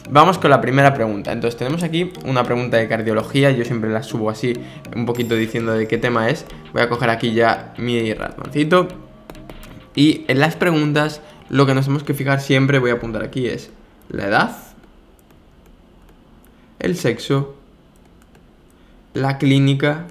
vamos con la primera pregunta. Entonces tenemos aquí una pregunta de cardiología. Yo siempre la subo así, un poquito diciendo de qué tema es. Voy a coger aquí ya mi ratoncito. Y en las preguntas lo que nos tenemos que fijar siempre, voy a apuntar aquí, es la edad, el sexo, la clínica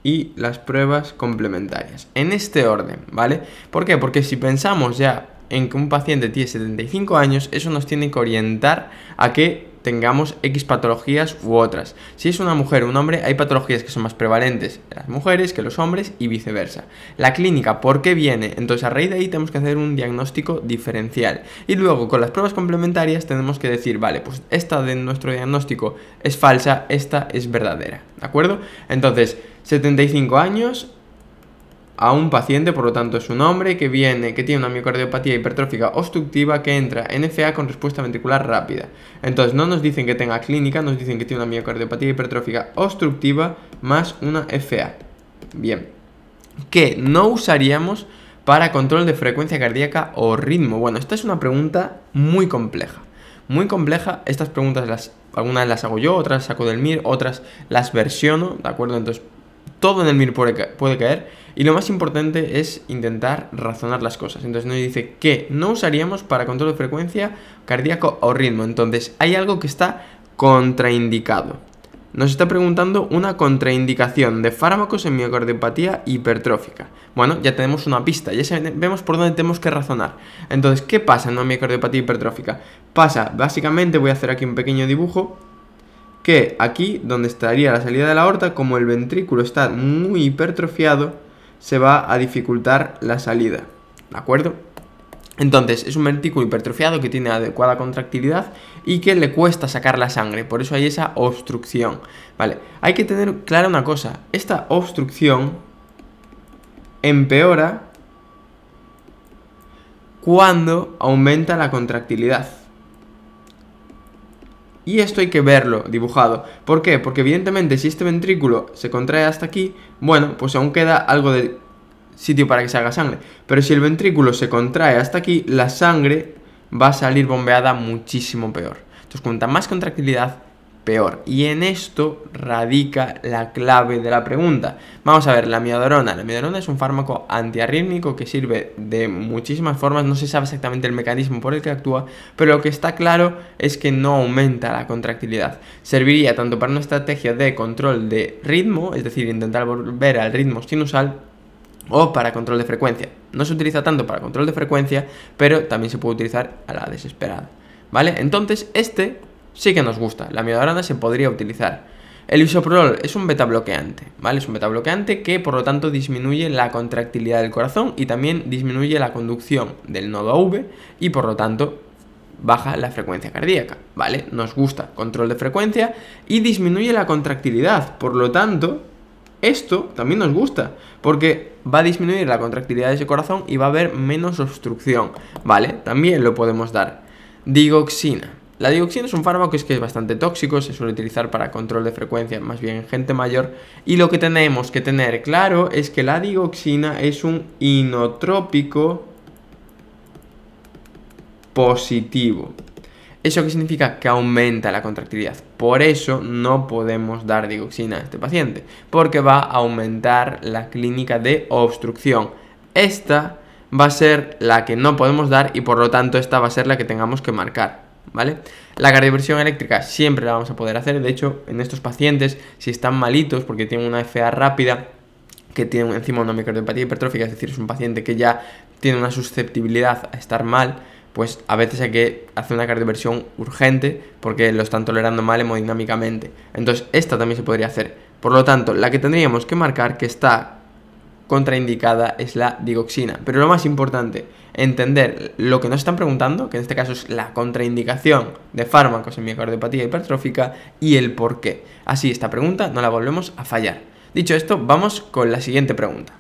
y las pruebas complementarias. En este orden, ¿vale? ¿Por qué? Porque si pensamos ya en que un paciente tiene 75 años, eso nos tiene que orientar a que tengamos X patologías u otras. Si es una mujer o un hombre, hay patologías que son más prevalentes en las mujeres que los hombres y viceversa. La clínica, ¿por qué viene? Entonces a raíz de ahí tenemos que hacer un diagnóstico diferencial. Y luego con las pruebas complementarias tenemos que decir, vale, pues esta de nuestro diagnóstico es falsa, esta es verdadera, ¿de acuerdo? Entonces, 75 años... a un paciente, por lo tanto es un hombre que tiene una miocardiopatía hipertrófica obstructiva que entra en FA con respuesta ventricular rápida. Entonces no nos dicen que tenga clínica, nos dicen que tiene una miocardiopatía hipertrófica obstructiva más una FA. Bien, ¿qué no usaríamos para control de frecuencia cardíaca o ritmo? Bueno, esta es una pregunta muy compleja. Muy compleja, estas preguntas algunas las hago yo, otras las saco del MIR, otras las versiono, ¿de acuerdo? Entonces todo en el MIR puede caer. Y lo más importante es intentar razonar las cosas. Entonces nos dice que no usaríamos para control de frecuencia cardíaco o ritmo. Entonces hay algo que está contraindicado. Nos está preguntando una contraindicación de fármacos en miocardiopatía hipertrófica. Bueno, ya tenemos una pista, ya vemos por dónde tenemos que razonar. Entonces, ¿qué pasa en una miocardiopatía hipertrófica? Pasa, básicamente, voy a hacer aquí un pequeño dibujo, que aquí, donde estaría la salida de la aorta, como el ventrículo está muy hipertrofiado, se va a dificultar la salida, ¿de acuerdo? Entonces es un ventrículo hipertrofiado que tiene adecuada contractilidad y que le cuesta sacar la sangre, por eso hay esa obstrucción, ¿vale? Hay que tener clara una cosa, esta obstrucción empeora cuando aumenta la contractilidad. Y esto hay que verlo dibujado. ¿Por qué? Porque evidentemente si este ventrículo se contrae hasta aquí, bueno, pues aún queda algo de sitio para que se haga sangre. Pero si el ventrículo se contrae hasta aquí, la sangre va a salir bombeada muchísimo peor. Entonces, cuanta más contractilidad, peor. Y en esto radica la clave de la pregunta. Vamos a ver, la amiodarona. La amiodarona es un fármaco antiarrítmico que sirve de muchísimas formas. No se sabe exactamente el mecanismo por el que actúa, pero lo que está claro es que no aumenta la contractilidad. Serviría tanto para una estrategia de control de ritmo, es decir, intentar volver al ritmo sinusal, o para control de frecuencia. No se utiliza tanto para control de frecuencia, pero también se puede utilizar a la desesperada, ¿vale? Entonces, sí que nos gusta, la amiodarona se podría utilizar. El bisoprolol es un betabloqueante, ¿vale? Es un betabloqueante que por lo tanto disminuye la contractilidad del corazón y también disminuye la conducción del nodo AV y por lo tanto baja la frecuencia cardíaca, ¿vale? Nos gusta control de frecuencia y disminuye la contractilidad, por lo tanto esto también nos gusta porque va a disminuir la contractilidad de ese corazón y va a haber menos obstrucción, ¿vale? También lo podemos dar. Digoxina. La digoxina es un fármaco que es bastante tóxico, se suele utilizar para control de frecuencia, más bien en gente mayor. Y lo que tenemos que tener claro es que la digoxina es un inotrópico positivo. ¿Eso qué significa? Que aumenta la contractilidad. Por eso no podemos dar digoxina a este paciente, porque va a aumentar la clínica de obstrucción. Esta va a ser la que no podemos dar y por lo tanto esta va a ser la que tengamos que marcar, ¿vale? La cardioversión eléctrica siempre la vamos a poder hacer. De hecho, en estos pacientes, si están malitos porque tienen una FA rápida, que tiene encima una miocardiopatía hipertrófica, es decir, es un paciente que ya tiene una susceptibilidad a estar mal, pues a veces hay que hacer una cardioversión urgente porque lo están tolerando mal hemodinámicamente. Entonces esta también se podría hacer. Por lo tanto, la que tendríamos que marcar que está contraindicada es la digoxina. Pero lo más importante, entender lo que nos están preguntando, que en este caso es la contraindicación de fármacos en miocardiopatía hipertrófica y el por qué. Así esta pregunta no la volvemos a fallar. Dicho esto, vamos con la siguiente pregunta.